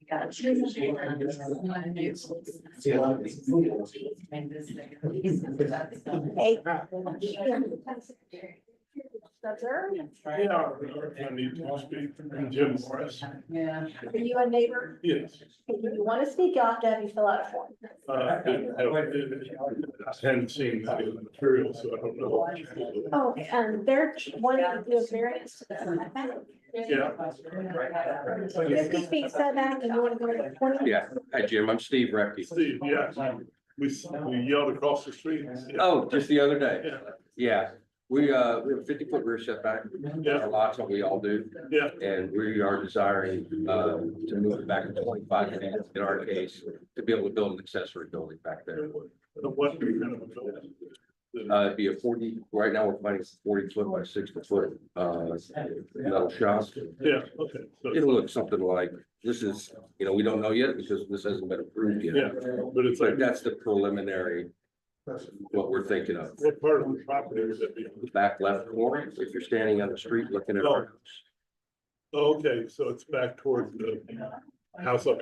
Yeah, I need to speak from Jim Morris. Yeah. Are you a neighbor? Yes. If you want to speak, you'll have to have you fill out a form. I hadn't seen the material, so I don't know. Oh, they're wanting to do a variance to the setback. Yeah. 50 feet setback, and you want to go to 20? Yeah, hi Jim, I'm Steve Recky. Steve, yeah, we yelled across the street. Oh, just the other day. Yeah, Yeah, we have 50-foot rear setback. Yeah. A lot's what we all do. yeah, And we are desiring to move it back to 25 feet in our case, to be able to build an accessory building back there. the what kind of a building? It'd be a 40, right now we're finding 40-foot by 60-foot metal shop. Yeah, okay. So, It'll look something like, this is, we don't know yet because this hasn't been approved yet. yeah, but it's like, But that's the preliminary, what we're thinking of. what part of the property would that be? The back left corner, if you're standing on the street looking at our house. Okay, so it's back toward the house up.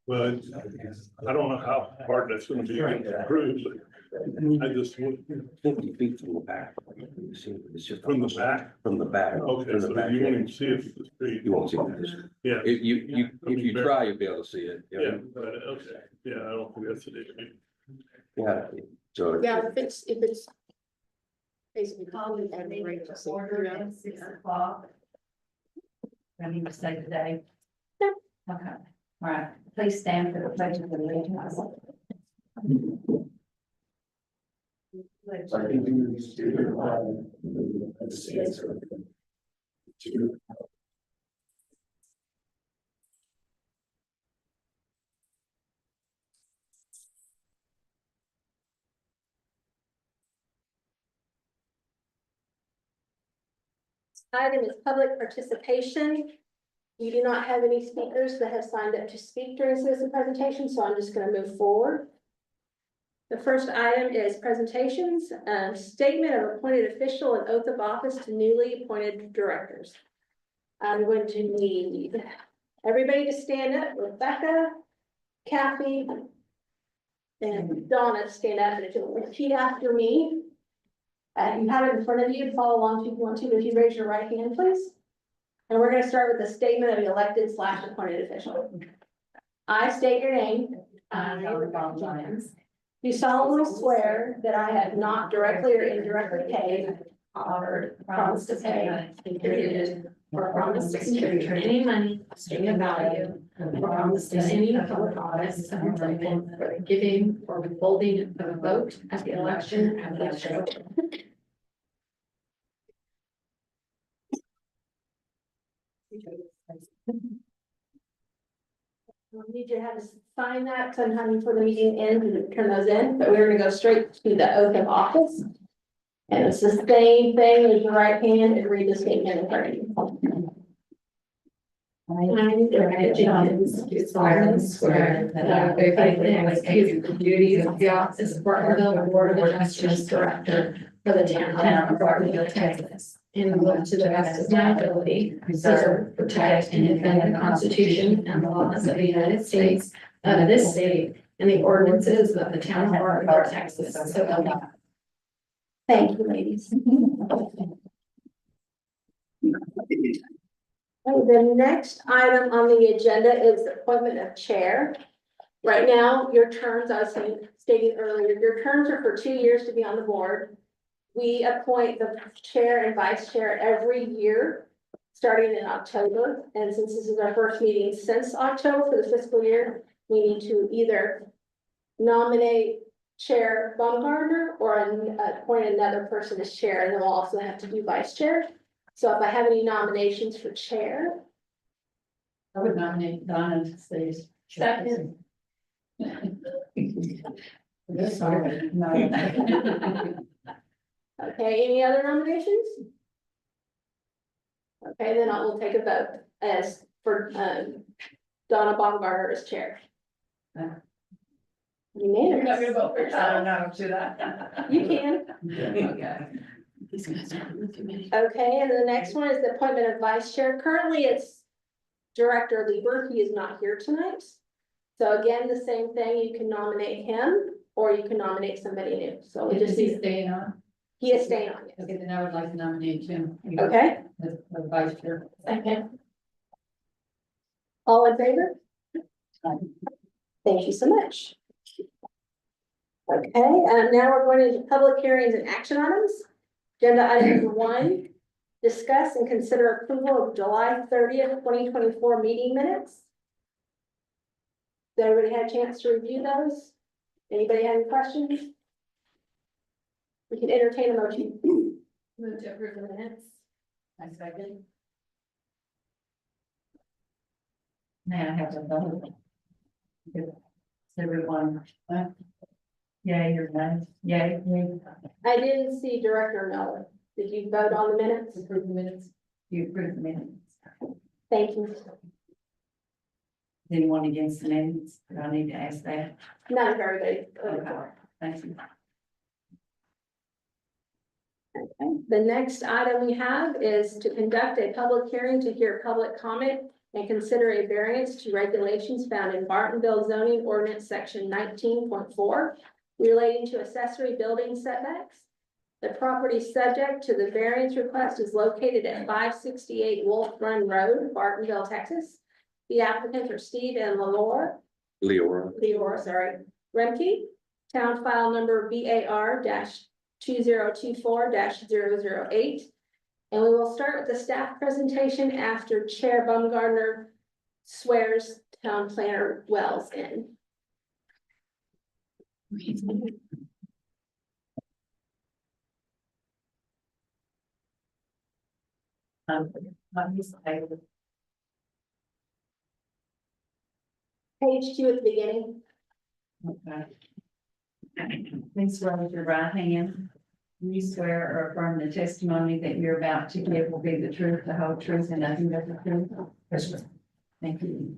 But I don't know how hard that's gonna be to prove, but I just, 50 feet from the back. It's just from the back, From the back. okay, From the so back. you won't even see it from the street. You won't see this. Yeah, If you try, you'll be able to see it. yeah, but, okay, yeah, I don't think that's an issue. Yeah, so. Yeah, if it's. Basically, common and right to see. Order at 6 o'clock. I need to say today. Yeah. Okay, all right, please stand for the pledge of allegiance. Item is public participation. We do not have any speakers that have signed up to speak during citizen presentation, so I'm just going to move forward. The first item is presentations, statement of appointed official and oath of office to newly appointed directors. I'm going to need everybody to stand up. Rebecca, Kathy, and Donna to stand up, and if you'll repeat after me. You have it in front of you, follow along if you want to, but if you raise your right hand, please. And we're gonna start with the statement of the elected / appointed official. I state your name. Do solemnly swear that I have not directly or indirectly paid, offered, promised to pay, contributed, or promised to contribute any money of any value, or promised to any public office of employment for the giving or withholding of a vote at the election of the official. We'll need you to have us sign that sometime before the meeting ends and turn those in, but we're gonna go straight to the oath of office. And it's the same thing as your right hand and read the statement in front of you. I, Rebecca Jenkins, do solemnly swear that I will faithfully execute the duties of the office of Bartlesville Board of Justice Director for the town of Bartlesville, Texas. And will to the best of my ability preserve, protect, and defend the Constitution and the laws of the United States, of this state, and the ordinances of the town of Bartlesville, Texas. So help me God. Thank you, ladies. The next item on the agenda is the appointment of chair. Right now, your terms, I was stating earlier, your terms are for 2 years to be on the board. We appoint the chair and vice chair every year, starting in October. And since this is our first meeting since October for the fiscal year, we need to either nominate Chair Baumgartner or appoint another person as chair, and then we'll also have to do vice chair. So if I have any nominations for chair, I would nominate Donna to stay as chairperson. Sorry, no. okay, any other nominations? Okay, then I will take a vote as for, Donna Baumgartner as chair. You're not gonna Unanimous. vote first, I don't know, do that. You can. Okay. Okay, and the next one is the appointment of vice chair. Currently, it's Director Lieber. He is not here tonight. So again, the same thing, you can nominate him or you can nominate somebody new. So we Is just he need, staying on? he is staying on. Yes. Okay, then I would like to nominate Jim. Okay, As vice chair. okay. All in favor? Thank you so much. Okay, now we're going into public hearings and action items. Agenda item number 1, discuss and consider approval of July 30th, 2024 meeting minutes. Has everybody had a chance to review those? Anybody have any questions? We can entertain a motion. Move to approve the minutes. I second. Now I have to vote. Is everyone, yay or nay? Yay, nay? I didn't see Director Miller. Did you vote on the minutes? Approve the minutes? You approve the minutes? Thank you. Anyone against the minutes? Do I need to ask that? Not everybody. Okay, thank you. Okay. The next item we have is to conduct a public hearing to hear public comment and consider a variance to regulations found in Bartonville zoning ordinance section 19.4 relating to accessory building setbacks. The property subject to the variance request is located at 568 Wolf Run Road, Bartonville, Texas. The applicants are Steve and Leora, sorry, Remke, town file number BAR-2024-008. And we will start with the staff presentation after Chair Baumgartner swears town planner Wells in. Page 2 at the beginning. Okay. Please raise your right hand. You swear or affirm the testimony that you're about to give will be the truth, the whole truth, and nothing but the truth? Yes, ma'am. Thank you.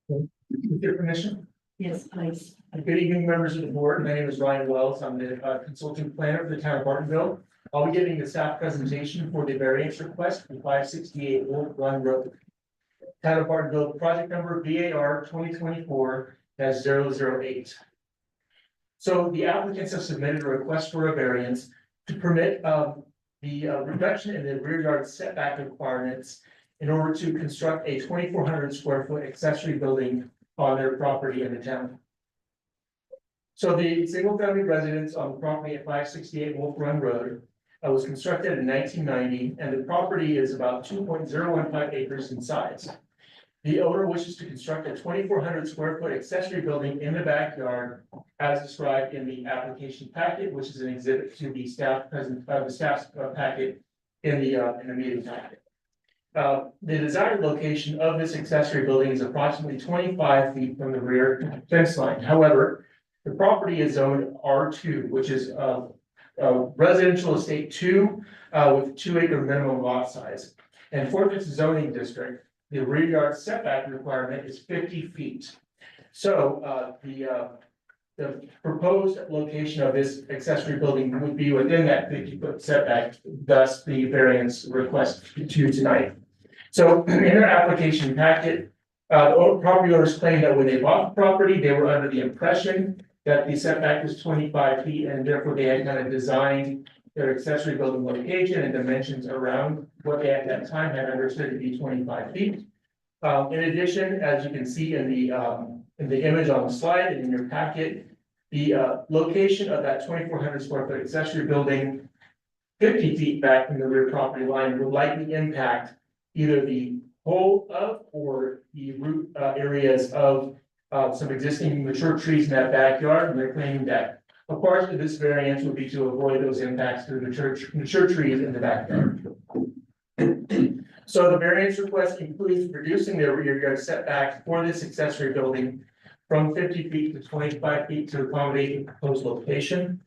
With your permission, Yes, please. good evening, members of the board. My name is Ryan Wells. I'm the consulting planner for the town of Bartonville. I'll be giving the staff presentation for the variance request for 568 Wolf Run Road. Town of Bartonville, project number BAR 2024-008. So the applicants have submitted a request for a variance to permit the reduction in the rear yard setback requirements in order to construct a 2,400 square foot accessory building on their property in the town. So the single family residence on the property at 568 Wolf Run Road was constructed in 1990, and the property is about 2.015 acres in size. The owner wishes to construct a 2,400 square foot accessory building in the backyard as described in the application packet, which is an exhibit to the staff staff's packet in the meeting packet. The desired location of this accessory building is approximately 25 feet from the rear fence line. However, the property is zoned R2, which is a residential estate 2 with 2 acre minimum lot size. And for this zoning district, the rear yard setback requirement is 50 feet. So the proposed location of this accessory building would be within that 50-foot setback, thus the variance request to tonight. So in their application packet, property owners claim that when they bought the property, they were under the impression that the setback was 25 feet, and therefore they had kind of designed their accessory building location and dimensions around what they at that time had understood to be 25 feet. In addition, as you can see in the image on the slide and in your packet, the location of that 2,400 square foot accessory building 50 feet back from the rear property line would likely impact either the whole of or the root areas of some existing mature trees in that backyard, and they're claiming that a part of this variance would be to avoid those impacts to the mature trees in the backyard. So the variance request includes reducing the rear yard setback for this accessory building from 50 feet to 25 feet to accommodate the proposed location.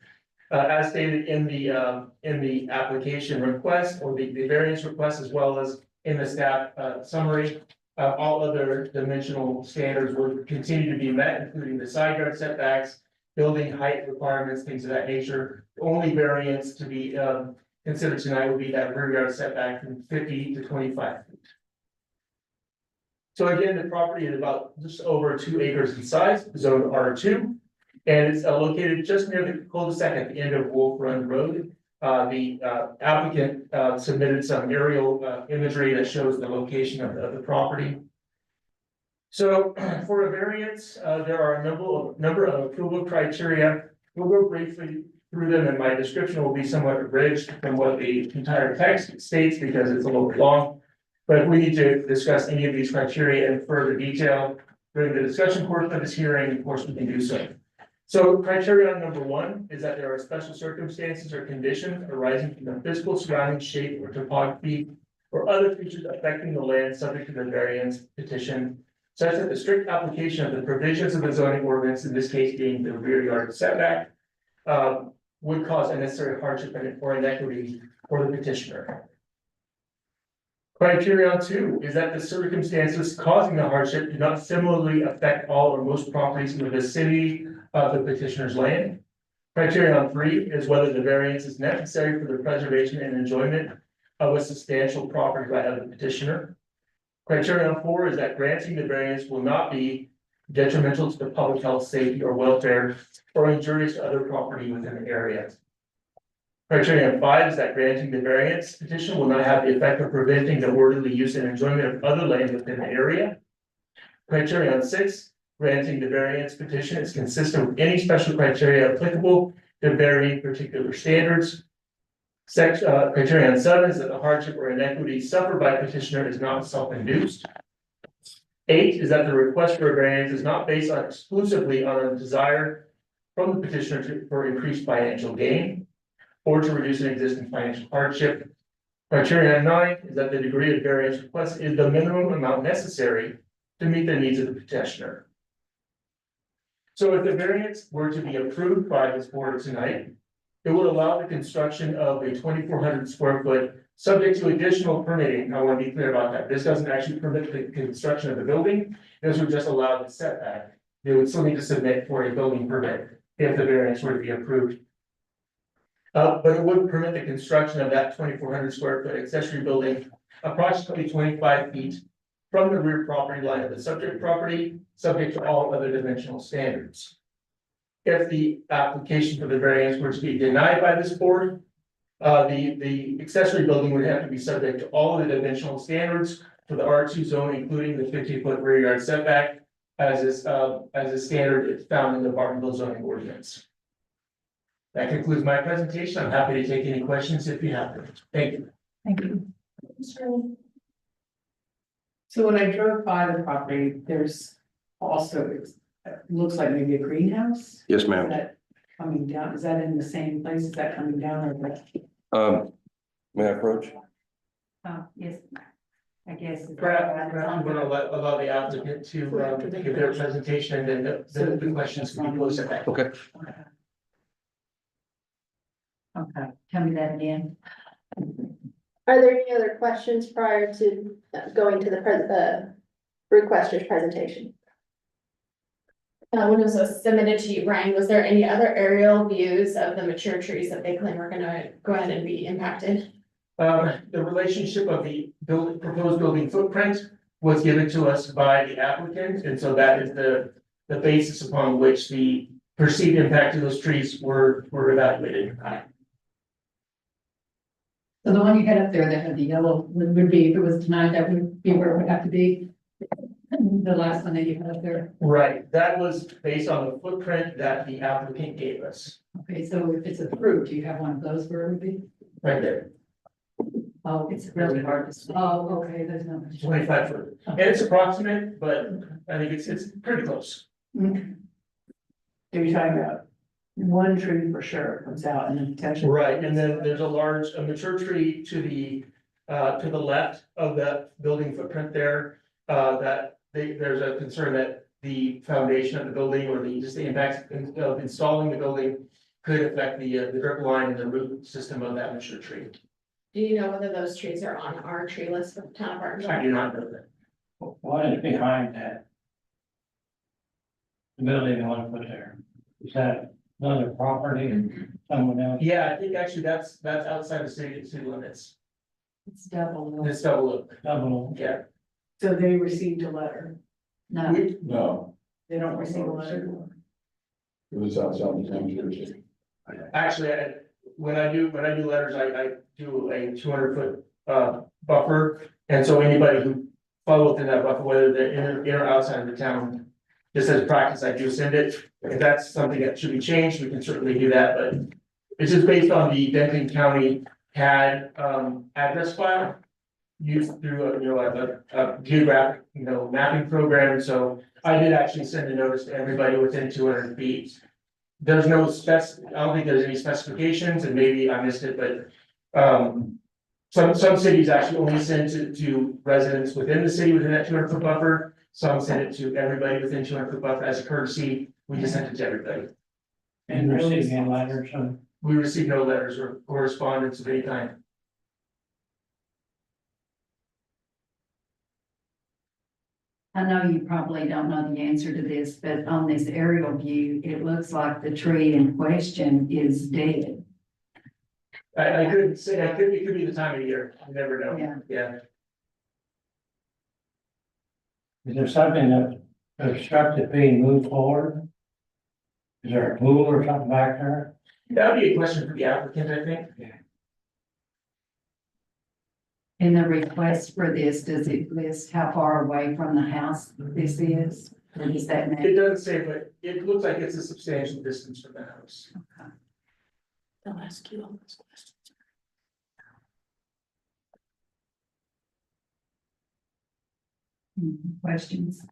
As stated in the application request or the variance request, as well as in the staff summary, all other dimensional standards would continue to be met, including the side yard setbacks, building height requirements, things of that nature. The only variance to be considered tonight would be that rear yard setback from 50 to 25 feet. So again, the property is about just over 2 acres in size, zone R2. And it's located just near the cul-de-sac at the end of Wolf Run Road. The applicant submitted some aerial imagery that shows the location of the property. So for a variance, there are a number of approval criteria. We'll go briefly through them, and my description will be somewhat abridged from what the entire text states because it's a little long. But if we need to discuss any of these criteria in further detail during the discussion portion of this hearing, of course, we can do so. So criterion number 1 is that there are special circumstances or conditions arising from the physical surrounding shape or topography or other features affecting the land subject to the variance petition, such that the strict application of the provisions of the zoning ordinance, in this case being the rear yard setback, would cause unnecessary hardship or inequity for the petitioner. Criterion 2 is that the circumstances causing the hardship do not similarly affect all or most properties in the vicinity of the petitioner's land. Criterion 3 is whether the variance is necessary for the preservation and enjoyment of a substantial property right of the petitioner. Criterion 4 is that granting the variance will not be detrimental to the public health, safety, or welfare, or injurious to other property within the area. Criterion 5 is that granting the variance petition will not have the effect of preventing the orderly use and enjoyment of other land within the area. Criterion 6, granting the variance petition is consistent with any special criteria applicable to varying particular standards. Criterion 7 is that the hardship or inequity suffered by petitioner is not self-induced. 8 is that the request for a variance is not based on exclusively on a desire from the petitioner for increased financial gain or to reduce an existing financial hardship. Criterion 9 is that the degree of variance request is the minimum amount necessary to meet the needs of the petitioner. So if the variance were to be approved by this board tonight, it would allow the construction of a 2,400 square foot, subject to additional permitting. I want to be clear about that. This doesn't actually permit the construction of the building. This would just allow the setback. They would still need to submit for a building permit if the variance were to be approved. But it would permit the construction of that 2,400 square foot accessory building approximately 25 feet from the rear property line of the subject property, subject to all other dimensional standards. If the application for the variance were to be denied by this board, the accessory building would have to be subject to all of the dimensional standards for the R2 zone, including the 50-foot rear yard setback, as a standard found in the Bartonville zoning ordinance. That concludes my presentation. I'm happy to take any questions if you have them. Thank you. Thank you. So when I drove by the property, there's also, it looks like maybe a greenhouse. Yes, Is ma'am. that coming down? Is that in the same place? Is that coming down or what? May I approach? Yes, I guess. Perhaps I'm going to allow the applicant to give their presentation and then the questions can be posed at that. Okay. Okay, tell me that again. Are there any other questions prior to going to the requester's presentation? When it was submitted to you, Brian, was there any other aerial views of the mature trees that they claim are gonna go ahead and be impacted? The relationship of the proposed building footprint was given to us by the applicant, and so that is the basis upon which the perceived impact of those trees were evaluated. So the one you had up there that had the yellow would be, if it was denied, that would be where it would have to be. The last one that you had up there. Right, that was based on the footprint that the applicant gave us, Okay, so if it's approved, do you have one of those where it would be? right there. Oh, It's really hard to see. oh, okay, there's not much. 25 foot. And it's approximate, but I think it's pretty close. Okay. You're talking about one tree for sure comes out and then potentially. Right, and then there's a mature tree to the left of that building footprint there. There's a concern that the foundation of the building or just the impacts of installing the building could affect the drip line and the root system of that mature tree. Do you know whether those trees are on our tree list for the town of I Martinsburg? do not know that. What is behind that? The building they want to put there, is that another property and someone else? Yeah, I think actually that's outside the city limits. It's double. It's double look, Double, yeah. So they received a letter. No, No, They don't receive a letter. it was outside the town jurisdiction. Actually, when I do letters, I do a 200 foot buffer. And so anybody who fall within that buffer, whether they're in or outside of the town, just as practice, I do send it. If that's something that should be changed, we can certainly do that, but it's just based on the Denton County CAD address file used through a geographic, mapping program. So I did actually send a notice to everybody within 200 feet. There's no I don't think there's any specifications, and maybe I missed it, but some cities actually only send to residents within the city within that 200 foot buffer. Some send it to everybody within 200 foot buffer as a courtesy. We just sent it to everybody. and receiving letters, so We received no letters or correspondence of any kind. I know you probably don't know the answer to this, but on this aerial view, it looks like the tree in question is dead. I couldn't say, it could be the time of year. You never know. Yeah. Yeah. is there something that obstructs it being moved forward? Is there a pool or something back there? That would be a question for the applicant, I think. In the request for this, does it list how far away from the house this is? Or does that It matter? doesn't say, but it looks like it's a substantial distance from the house. They'll ask you all those questions. Questions?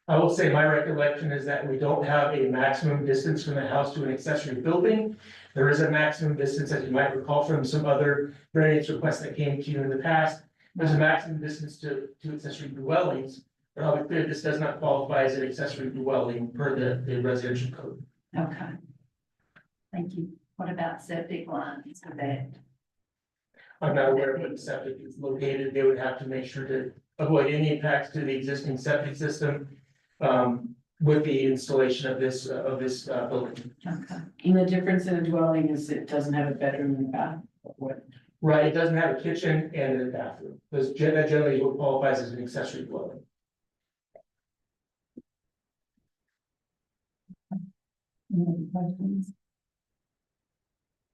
I will say my recollection is that we don't have a maximum distance from the house to an accessory building. There is a maximum distance, as you might recall from some other variance requests that came to you in the past. There's a maximum distance to accessory dwellings, but I'll be clear, this does not qualify as an accessory dwelling per the residential code. Okay. Thank you. What about septic lines for that? I'm not aware of where the septic is located. They would have to make sure to avoid any impacts to the existing septic system. With the installation of this building. Okay. And the difference in a dwelling is it doesn't have a bedroom and a bath. What? Right, it doesn't have a kitchen and a bathroom, because that generally what qualifies as an accessory dwelling. Any other questions?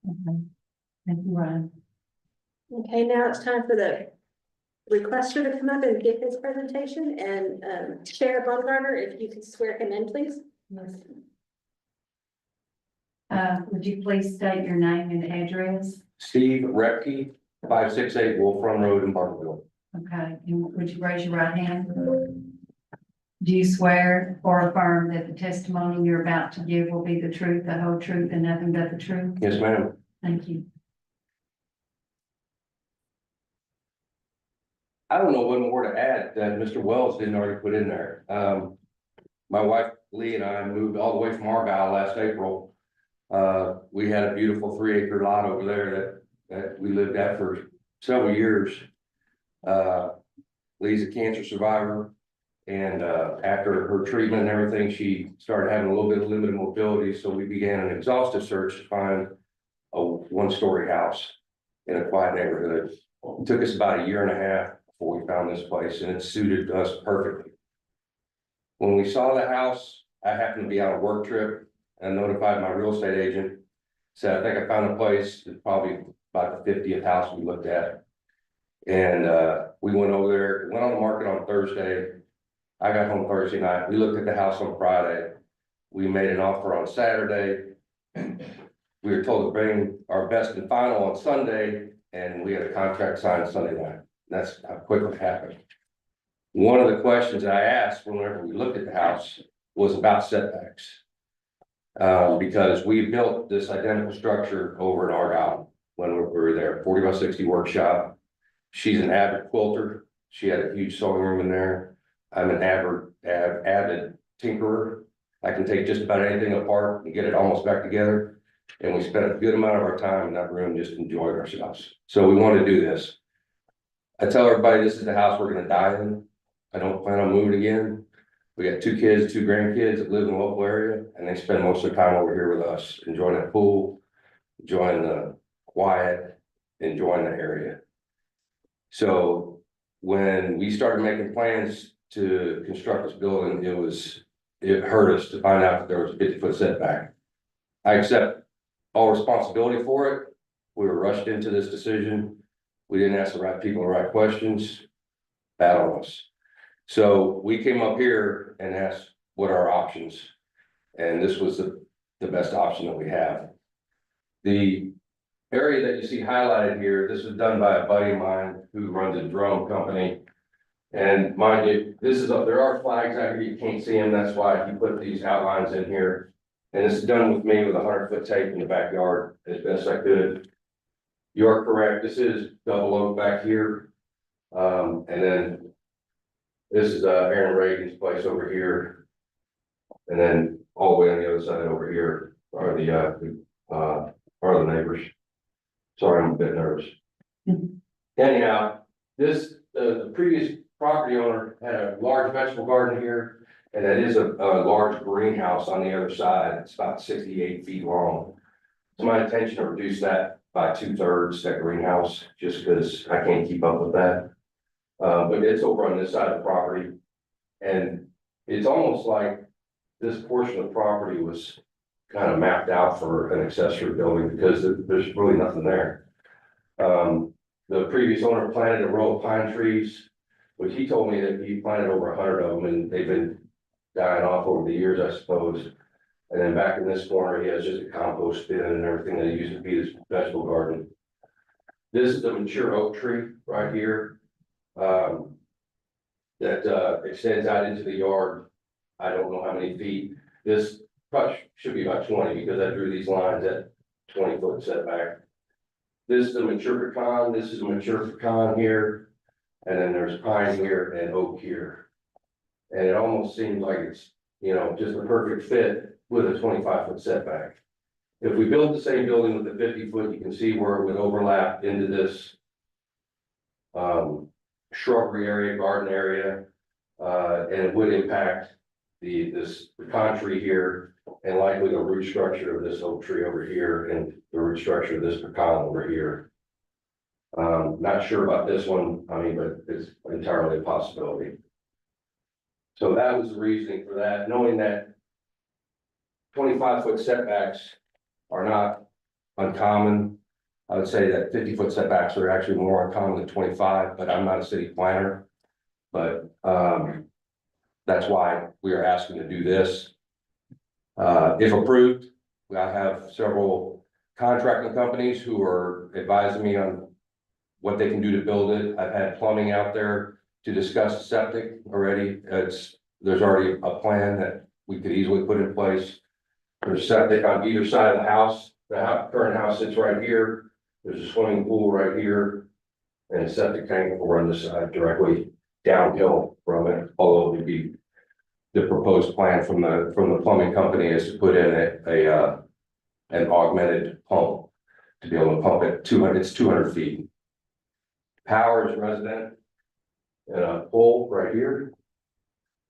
Okay. Thank you, Ryan. Okay, now it's time for the requester to come up and give his presentation, and Chair Baumgartner, if you could swear him in, please. Would you please state your name and address? Steve Repke, 568 Wolf Run Road in Bartlesville. Okay, and would you raise your right hand? Do you swear or affirm that the testimony you're about to give will be the truth, the whole truth, and nothing but the truth? Yes, ma'am. Thank you. I don't know what more to add that Mr. Wells didn't already put in there. My wife Lee and I moved all the way from Argyle last April. We had a beautiful 3-acre lot over there that we lived at for several years. Lee's a cancer survivor, and after her treatment and everything, she started having a little bit of limited mobility. So we began an exhaustive search to find a 1-story house in a quiet neighborhood. It took us about 1.5 years before we found this place, and it suited us perfectly. When we saw the house, I happened to be on a work trip and notified my real estate agent. Said, I think I found a place. It's probably about the 50th house we looked at. And we went over there, went on the market on Thursday. I got home Thursday night. We looked at the house on Friday. We made an offer on Saturday. We were told to bring our best and final on Sunday. and we had a contract signed Sunday night. That's how quick it happened. One of the questions I asked whenever we looked at the house was about setbacks. Because we built this identical structure over in Argyle when we were there, 40 by 60 workshop. She's an avid quilter. She had a huge sewing room in there. I'm an avid tinkerer. I can take just about anything apart and get it almost back together. And we spent a good amount of our time in that room just enjoying ourselves. So we want to do this. I tell everybody this is the house we're gonna die in. I don't plan on moving again. We got 2 kids, 2 grandkids that live in the local area, and they spend most of their time over here with us, enjoying the pool, enjoying the quiet, enjoying the area. So when we started making plans to construct this building, it hurt us to find out that there was a 50-foot setback. I accept all responsibility for it. We were rushed into this decision. We didn't ask the right people the right questions. Bad on us. So we came up here and asked what are our options, and this was the best option that we have. The area that you see highlighted here, this was done by a buddy of mine who runs a drone company. And mind you, there are flags out here, you can't see them, that's why he put these outlines in here. And this is done with me with 100-foot tape in the backyard as best I could. You are correct, this is double oak back here. And then this is Aaron Reagan's place over here. And then all the way on the other side over here are the neighbors. Sorry, I'm a bit nervous. Anyhow, the previous property owner had a large vegetable garden here, and that is a large greenhouse on the other side. It's about 68 feet long. It's my intention to reduce that by 2/3, that greenhouse, just because I can't keep up with that. But it's over on this side of the property, and it's almost like this portion of the property was kind of mapped out for an accessory building because there's really nothing there. The previous owner planted a row of pine trees, which he told me that he planted over 100 of them, and they've been dying off over the years, I suppose. And then back in this corner, he has just a compost bin and everything that he used to be his vegetable garden. This is a mature oak tree right here. That extends out into the yard. I don't know how many feet. This should be about 20 because I drew these lines at 20-foot setback. This is a mature pecan. This is a mature pecan here. And then there's pine here and oak here. And it almost seems like it's, just a perfect fit with a 25-foot setback. If we built the same building with the 50-foot, you can see where it would overlap into this shrubbery area, garden area, and it would impact this pecan tree here, and likely the root structure of this oak tree over here, and the root structure of this pecan over here. Not sure about this one, but it's entirely a possibility. So that was the reasoning for that, knowing that 25-foot setbacks are not uncommon. I would say that 50-foot setbacks are actually more uncommon than 25, but I'm not a city planner. But that's why we are asking to do this. If approved, I have several contracting companies who are advising me on what they can do to build it. I've had plumbing out there to discuss septic already. There's already a plan that we could easily put in place. There's septic on either side of the house. The current house sits right here. There's a swimming pool right here, and a septic tank will run this side directly downhill from it. Although it would be the proposed plan from the plumbing company is to put in an augmented pump to be able to pump it 200 feet. Power is resident and a pole right here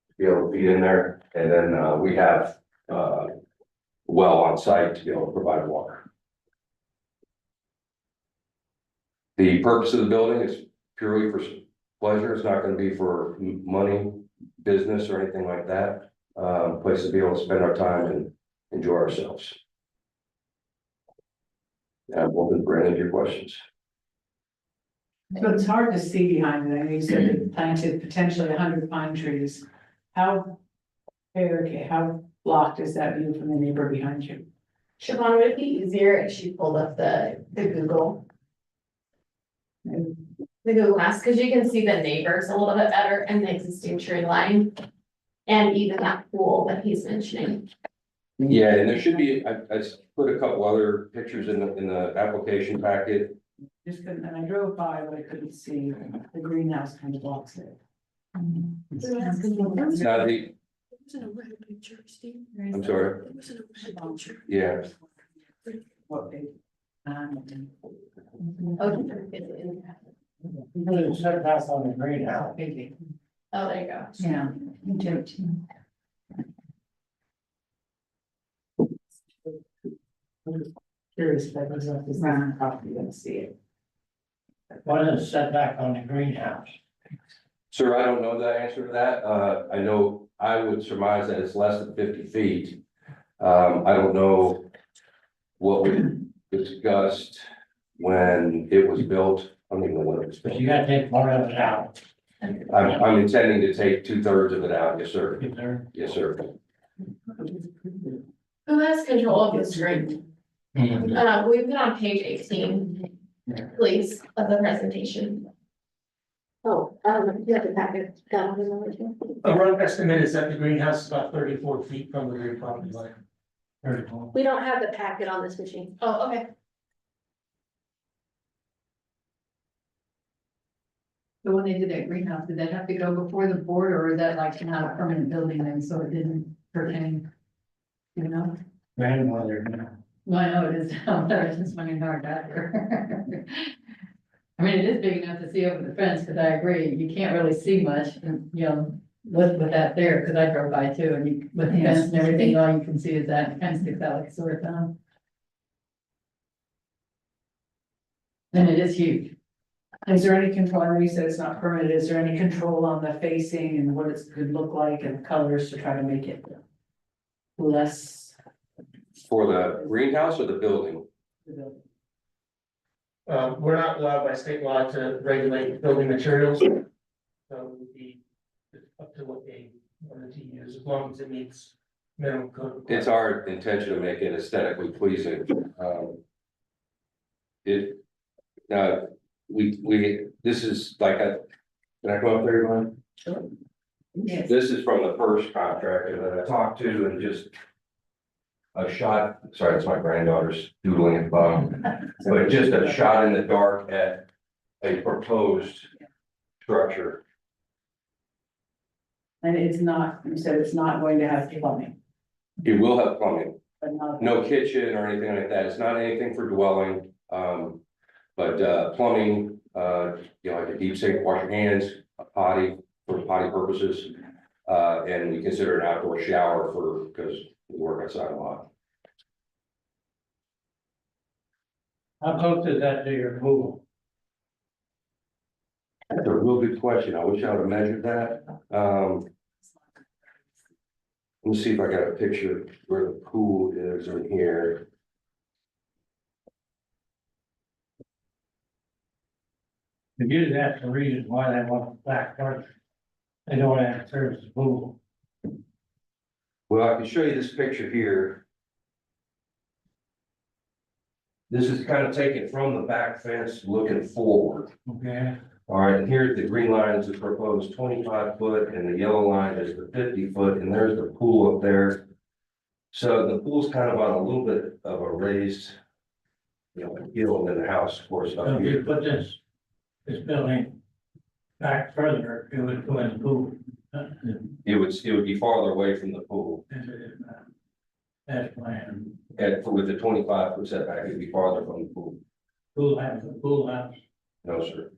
to be able to feed in there, and then we have well on site to be able to provide water. The purpose of the building is purely for pleasure. It's not going to be for money, business, or anything like that. Place to be able to spend our time and enjoy ourselves. I'm open for any of your questions. So it's hard to see behind it. I know you said it planted potentially 100 pine trees. How blocked is that view from the neighbor behind you? Siobhan, would it be easier if she pulled up the Google? the Google Maps, because you can see the neighbors a little bit better and the existing tree line. And even that pool that he's mentioning. Yeah, and there should be, I put a couple other pictures in the application packet. Just couldn't, and I drove by, but I couldn't see the greenhouse kind of blocks it. Now, the, Wasn't a red picture, Steve. I'm sorry, It wasn't a red picture. yeah, What page? Put a setback on the greenhouse. Oh, there you go. Yeah. me too. Curious if I was up this property, gonna see it. What is setback on the greenhouse? sir, I don't know the answer to that, I know, I would surmise that it's less than 50 feet. I don't know what we discussed when it was built, I don't even know when it was But built. you gotta take part of it out. I'm intending to take 2/3 of it out, yes, sir, Is there? yes, sir. Who has control of the screen? We put on page 18, please, of the presentation. Oh, you have the packet down in the. A rough estimate is that the greenhouse is about 34 feet from the rear property line. Very cool. We don't have the packet on this machine. Oh, okay. So when they did that greenhouse, did that have to go before the board, or is that like not a permanent building then, so it didn't pertain? You know, Grandmother, you know. well, I know it is down there, it's just funny hard out there. I mean, it is big enough to see over the fence, because I agree, you can't really see much, and, you know, with that there, because I drove by too, and you, with the fence and everything, all you can see is that, it kind of sticks out like a sore thumb. And it is huge. Is there any control, I know you said it's not permanent, is there any control on the facing and what it could look like and colors to try to make it less? For the greenhouse or the building? We're not allowed by state law to regulate building materials. So it would be up to what they wanted to use, as long as it meets minimum code. It's our intention to make it aesthetically pleasing. It, this is like a, can I go up there, Glenn? Yes. This is from the first contractor that I talked to and just a shot, sorry, it's my granddaughter's doodling at the bottom, but just a shot in the dark at a proposed structure. And it's not, you said it's not going to have plumbing, It will have plumbing, but not. no kitchen or anything like that. It's not anything for dwelling. But plumbing, you know, like a deep sink, wash your hands, a potty for potty purposes. And we consider an outdoor shower because we work outside a lot. How close is that to your pool? That's a real good question. I wish I would have measured that. Let me see if I got a picture where the pool is in here. If you ask the reason why they want the black part, they don't want to service the pool. Well, I can show you this picture here. This is kind of taken from the back fence looking forward. Okay. All right, and here the green line is the proposed 25-foot and the yellow line is the 50-foot, and there's the pool up there. So the pool's kind of on a little bit of a raised, you know, hill in the house, of course, So up if you here. put this building back further, it would go in the pool. It would be farther away from the pool. That's plan. And with the 25-foot setback, it'd be farther from the pool. Pool house. No, sir.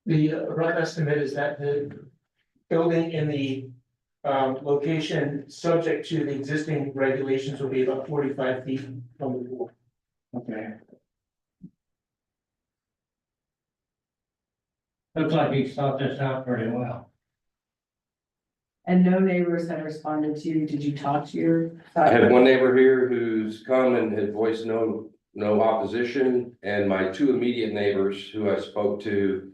The rough estimate is that the building in the location subject to the existing regulations will be about 45 feet from the pool. Okay. Looks like he thought this out pretty well. And no neighbors have responded to you, did you talk to your? I have one neighbor here who's come and had voiced no opposition, and my two immediate neighbors who I spoke to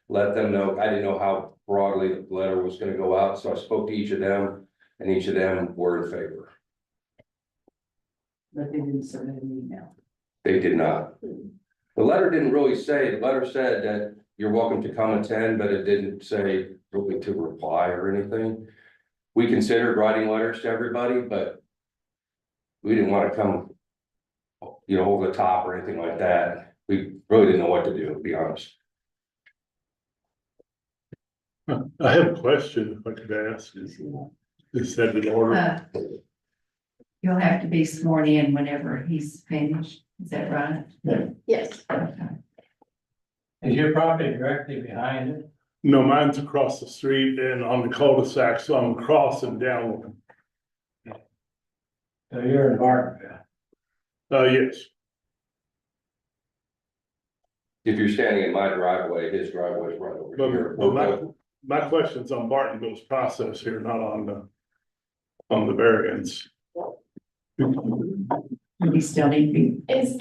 let them know, I didn't know how broadly the letter was gonna go out, so I spoke to each of them, and each of them were in favor. But they didn't submit an email. They did not. The letter didn't really say, the letter said that you're welcome to come attend, but it didn't say really to reply or anything. We considered writing letters to everybody, but we didn't want to come, over the top or anything like that. We really didn't know what to do, to be honest. I have a question, if I could ask, is that in order? You'll have to be sworn in whenever he's finished, is that right? Yes, Okay. Is your property directly behind it? No, mine's across the street and on the cul-de-sac, so I'm crossing down. So you're in Bartonville. Yes, If you're standing in my driveway, his driveway is right over here. but my question's on Bartonville's process here, not on the variance. You still need to be. Is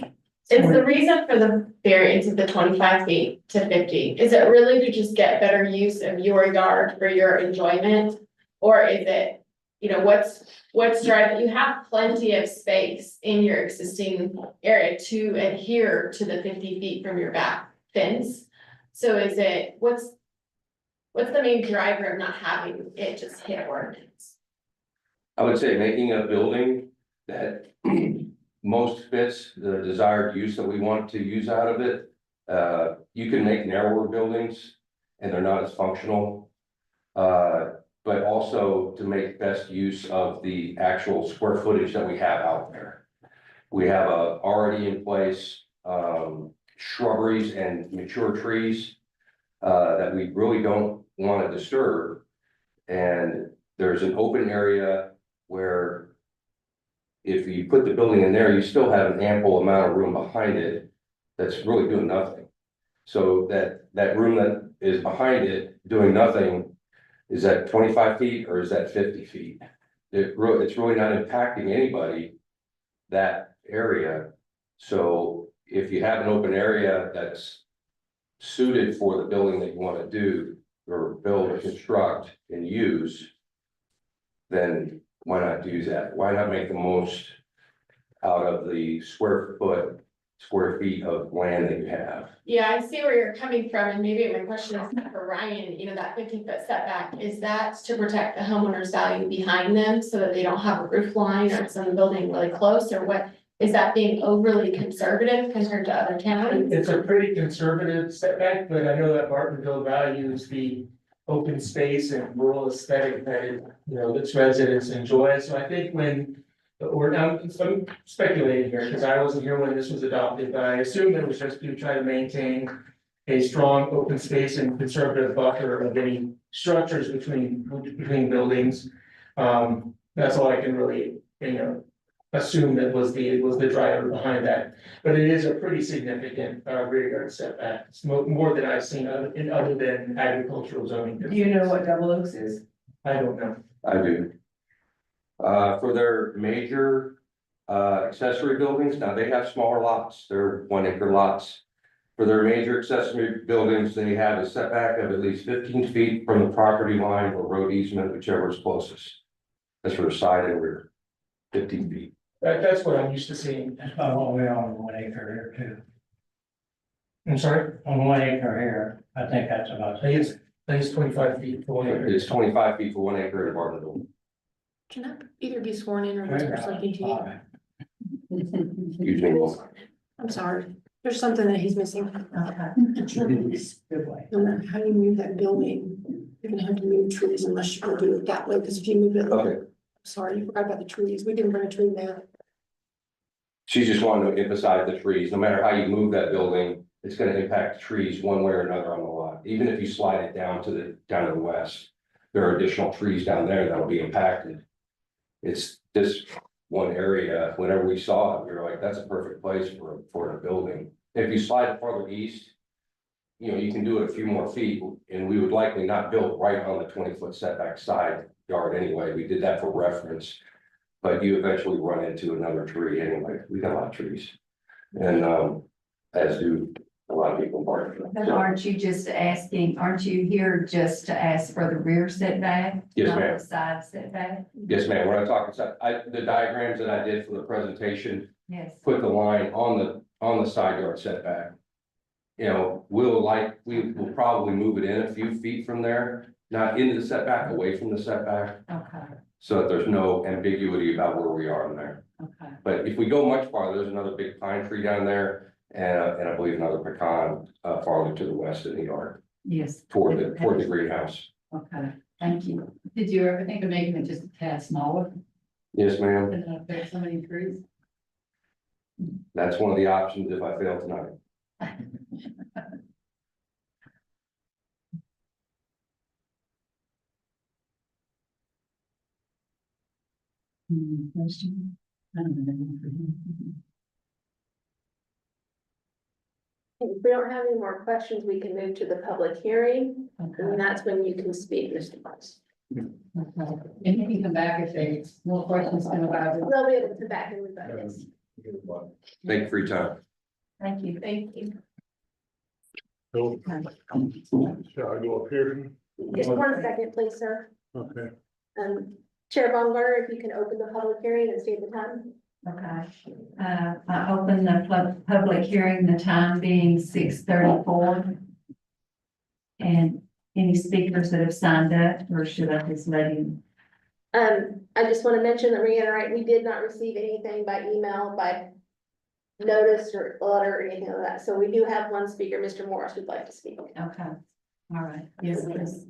the reason for the variance of the 25 feet to 50, is it really to just get better use of your yard for your enjoyment? Or is it, what's driving, you have plenty of space in your existing area to adhere to the 50 feet from your back fence? So is it, what's the main driver of not having it just hit ordinance? I would say making a building that most fits the desired use that we want to use out of it. You can make narrower buildings and they're not as functional. But also to make best use of the actual square footage that we have out there. We have already in place shrubberies and mature trees that we really don't want to disturb. And there's an open area where if you put the building in there, you still have an ample amount of room behind it that's really doing nothing. So that room that is behind it doing nothing, is that 25 feet or is that 50 feet? It's really not impacting anybody, that area. So if you have an open area that's suited for the building that you want to do or build or construct and use, then why not do that? Why not make the most out of the square feet of land that you have? Yeah, I see where you're coming from, and maybe my question is for Ryan, that 50-foot setback, is that to protect the homeowner's value behind them so that they don't have a roof line or some building really close, or what? Is that being overly conservative compared to other towns? It's a pretty conservative setback, but I know that Bartonville values the open space and rural aesthetic that its residents enjoy. So I think when I'm speculating here, because I wasn't here when this was adopted, but I assume it was just to try to maintain a strong open space and conservative buffer of any structures between buildings. That's all I can really, assume that was the driver behind that. But it is a pretty significant rear yard setback. It's more than I've seen other than agricultural zoning. Do you know what Double Oaks is? I don't know. I do. For their major accessory buildings, now they have smaller lots, they're 1 acre lots. For their major accessory buildings, they have a setback of at least 15 feet from the property line or road easement, whichever is closest. That's for the side and rear, 15 feet. That's what I'm used to seeing. That's about what we are on 1 acre here too. I'm sorry, On 1 acre here, I think that's about. I think it's 25 feet for 1 acre. It's 25 feet for 1 acre in Bartonville. can I either be sworn in or whisper something to you? Excuse me. I'm sorry, there's something that he's missing. Good way. No matter how you move that building, you're gonna have to move trees unless you go do it that way, because if you move it, Okay, sorry, you forgot about the trees, we didn't bring a tree down. she's just wanting to emphasize the trees. No matter how you move that building, it's going to impact the trees one way or another on the lot. Even if you slide it down to the west, there are additional trees down there that'll be impacted. It's this one area, whenever we saw it, we were like, that's a perfect place for a building. If you slide it farther east, you can do it a few more feet, and we would likely not build right on the 20-foot setback side yard anyway. We did that for reference. But you eventually run into another tree anyway. We got a lot of trees. And as do a lot of people in Bartonville. But aren't you here just to ask for the rear setback? Yes, not ma'am. the side setback? Yes, ma'am. We're not talking, the diagrams that I did for the presentation Yes. put the line on the side yard setback. you know, we will probably move it in a few feet from there, not into the setback, away from the setback, Okay, so that there's no ambiguity about where we are in there. okay. But if we go much farther, there's another big pine tree down there, and I believe another pecan, farther to the west in the yard, Yes. toward the greenhouse. Okay, thank you. Did you ever think of making it just a tad smaller Yes, ma'am, and not affect so many trees? that's one of the options if I fail tonight. Question? I don't know. If we don't have any more questions, we can move to the public hearing, and Okay. that's when you can speak, Mr. Price. Okay. And you can come back if there's more questions come about it. They'll be able to come back and rebut this. Thank you for your time. Thank you. Thank you. So, shall I go up here? Just 1 second, please, sir. Okay. Chair Baumgartner, if you can open the public hearing and state the time. Okay, I open the public hearing, the time being 6:34. And any speakers that have signed up, or should I just let him? I just want to mention and reiterate, we did not receive anything by email, by notice or letter or anything like that. So we do have one speaker, Mr. Morris, would like to speak. Okay, all right, yes, please.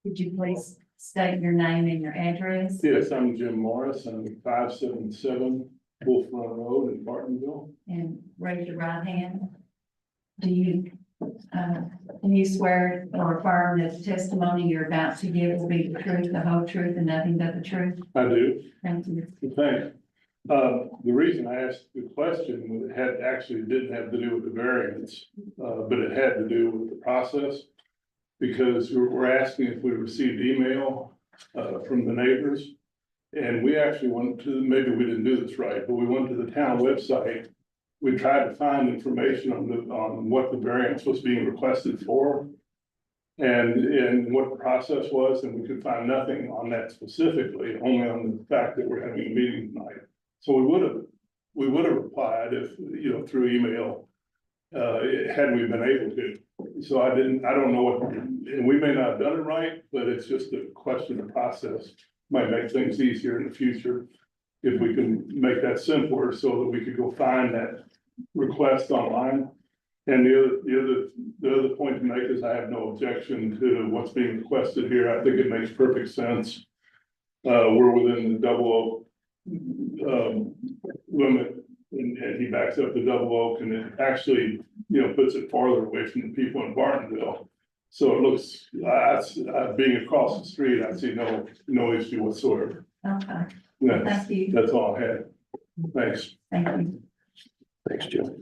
Could you please state your name and your address? Yes, I'm Jim Morris. I'm 577 Wolf Run Road in Bartonville. And raise your right hand. Do you, can you swear or affirm that the testimony you're about to give will be the truth, the whole truth, and nothing but the truth? I do. Thank you. Thanks. The reason I asked the question was it had actually didn't have to do with the variance, but it had to do with the process. Because we're asking if we received email, from the neighbors. And we actually went to, maybe we didn't do this right, but we went to the town website. We tried to find information on what the variance was being requested for. And what the process was, and we could find nothing on that specifically, only on the fact that we're having a meeting tonight. So we would have replied if, through email, had we been able to. So I don't know what, and we may not have done it right, but it's just a question of process. Might make things easier in the future if we can make that simpler so that we could go find that request online. And the other point to make is I have no objection to what's being requested here. I think it makes perfect sense. We're within the double oak limit, and he backs up the double oak, and it actually, puts it farther away from the people in Bartonville. So it looks, being across the street, I see no issue whatsoever. Okay, That's, thank you. that's all I had. Thanks. Thank you. Thanks, Jim.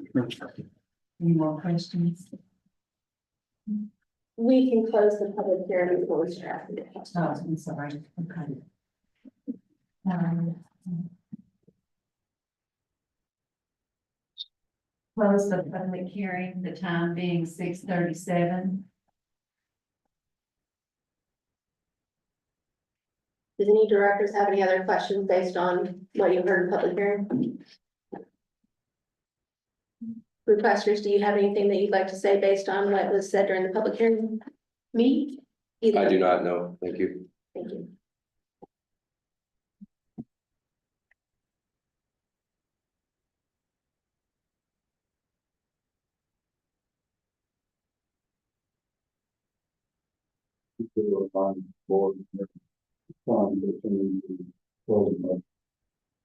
Any more questions? We can close the public hearing before we start. Oh, I'm sorry. Okay. Close the public hearing, the time being 6:37. Does any directors have any other questions based on what you heard in public hearing? Requesters, do you have anything that you'd like to say based on what was said during the public hearing? Me? Either. I do not know. Thank you. Thank you.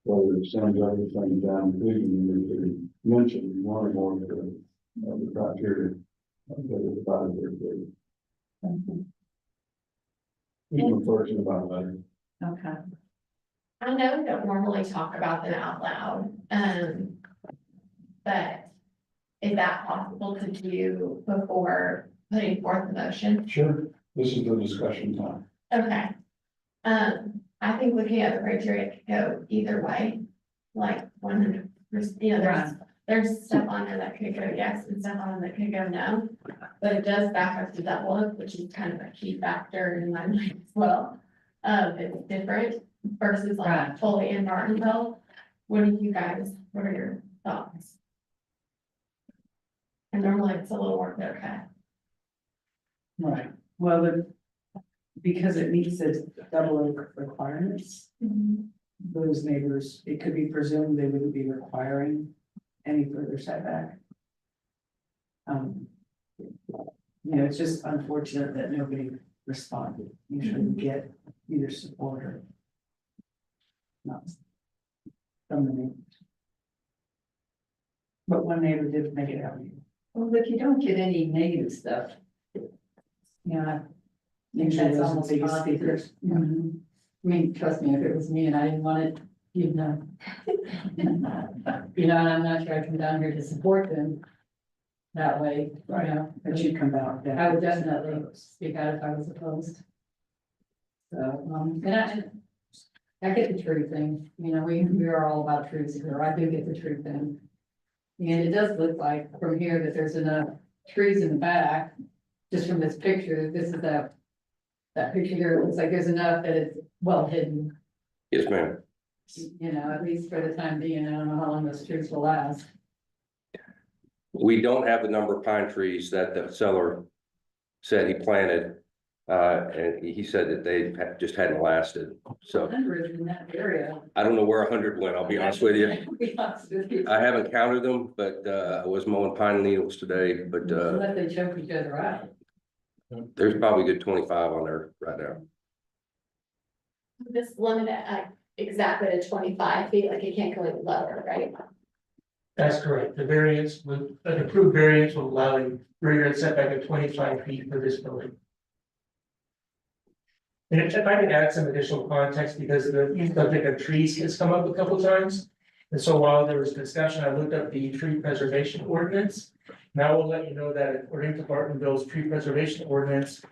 Whether it sends everything down, you mentioned one or more of the criteria. That is about it. No question about that. Okay. I know we don't normally talk about them out loud, but is that possible to do before putting forth the motion? Sure, this is the discussion time. Okay. I think looking at the criteria could go either way, like 100%, there's stuff on there that could go yes and stuff on there that could go no. But it does back up to double oak, which is kind of a key factor in my mind as well. It's different versus like Right. fully in Martinville. What are your thoughts? And normally it's a little more clear cut. Right, well, because it meets the double oak requirements, those neighbors, it could be presumed they wouldn't be requiring any further setback. It's just unfortunate that nobody responded. Usually we get either support or not from the neighbors. But one neighbor did make it out. Well, if you don't get any negative stuff. Yeah. Usually That's those are almost the biggest positive. speakers. Mhm. I mean, trust me, if it was me and I didn't want it, you'd know. You know, and I'm not sure I come down here to support them that way, you know. But you'd come out. I would definitely speak out if I was opposed. So, and I get the tree thing, you know, we are all about trees here, I do get the tree thing. And it does look like from here that there's enough trees in the back, just from this picture, this is that picture here, it looks like there's enough that it's well hidden, Yes, ma'am. you know, at least for the time being, I don't know how long those trees will last. We don't have the number of pine trees that the seller said he planted. And he said that they just hadn't lasted. So 100 in that area. I don't know where 100 went, I'll be honest with you. I'll be honest with you. I haven't counted them, but I was mowing pine needles today, but Unless they choke each other out. there's probably a good 25 on there right now. This limit at exactly to 25 feet, like it can't go any lower, right? That's correct. The variance would, an approved variance will allow a rear yard setback of 25 feet for this building. And if I can add some additional context, because the subject of trees has come up a couple times. And so while there was discussion, I looked up the tree preservation ordinance. Now we'll let you know that according to Bartonville's tree preservation ordinance,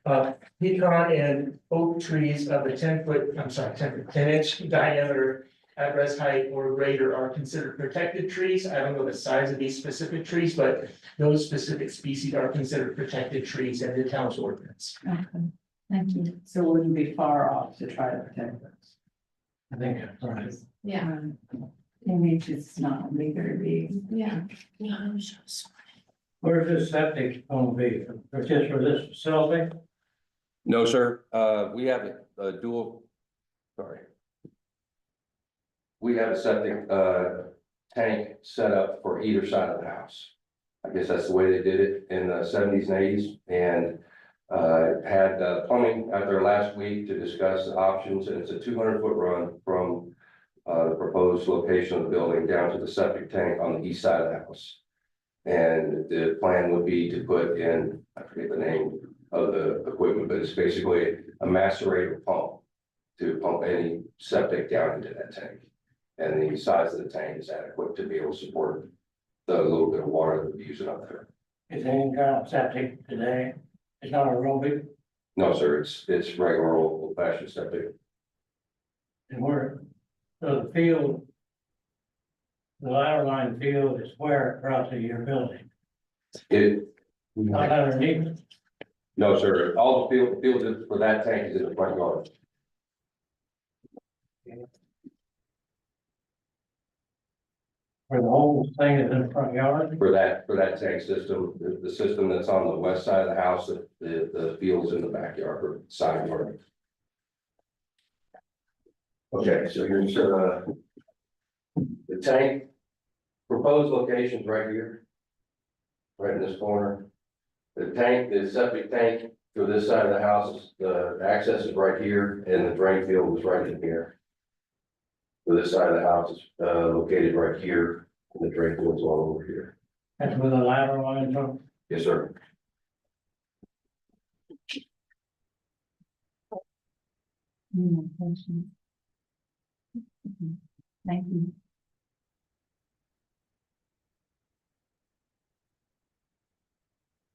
pecan and oak trees of a 10-inch diameter at rest height or greater are considered protected trees. I don't know the size of these specific trees, but those specific species are considered protected trees in the town's ordinance. Okay, thank you. So it wouldn't be far off to try to protect those. I think that's right. Yeah, Image is not be very big. yeah. Where's this septic gonna be? Or just for this facility? No, sir, we have a dual, sorry. We have a septic tank set up for either side of the house. I guess that's the way they did it in the 70s and 80s, and had plumbing out there last week to discuss the options, and it's a 200-foot run from the proposed location of the building down to the septic tank on the east side of the house. And the plan would be to put in, I forget the name of the equipment, but it's basically a macerator pump to pump any septic down into that tank. And the size of the tank is adequate to be able to support the little bit of water that we're using up there. Is any kind of septic today? It's not aerobic, No, sir, it's regular old fashioned septic. and so the field, the lateral line field is where across to your building, not underneath it. No, sir, all the field for that tank is in the front yard. Where the whole thing is in the front yard. For that tank system, the system that's on the west side of the house, the field's in the backyard or side yard. Okay, so here's the tank. Proposed location's right here. Right in this corner. The septic tank for this side of the house, the access is right here and the drain field is right in here. For this side of the house is located right here, and the drain field's all over here. That's where the lateral line from. Yes, sir. Thank you.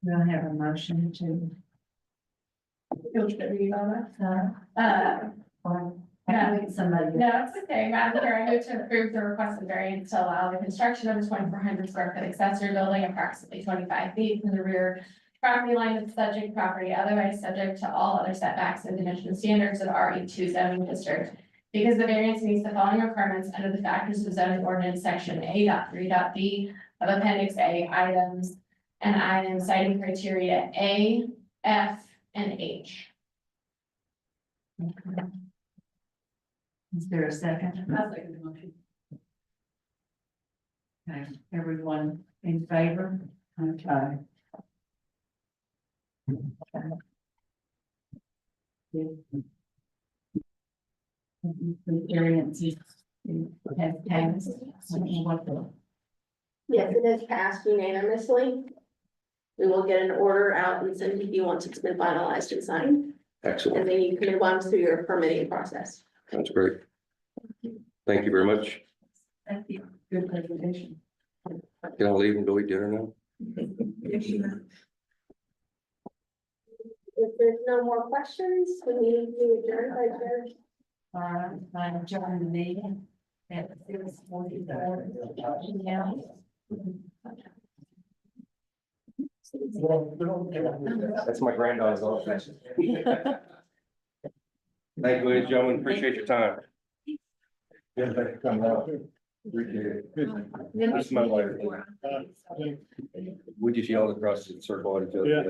Do I have a motion to? Feel free to read all that. I think somebody. No, it's okay, Madam Chair, I move to approve the requested variance to allow the construction of a 2,400 square foot accessory building approximately 25 feet from the rear property line of the subject property, otherwise subject to all other setbacks and dimension standards of RE2 zoning district. Because the variance meets the following requirements under the factors of zoning ordinance section A.3.b of appendix A items And I am citing criteria A, F, and H. Is there a second? I'll second the motion. Okay, everyone in favor? Okay. Variances have passed. Yes, it has passed unanimously. We will get an order out and send to you once it's been finalized and signed, and Excellent. then you can move on through your permitting process. That's great. Thank you very much. Thank you. Good presentation. Can I leave and go eat dinner now? If there's no more questions, we need to adjourn by Chair. All right, I'm adjourning the meeting at 6:44. Yeah. That's my granddaughter's office. Thank you, ladies and gentlemen. Appreciate your time. Yeah, thanks for coming out. Appreciate it. This is my wife. We just yelled across the circle. Yeah.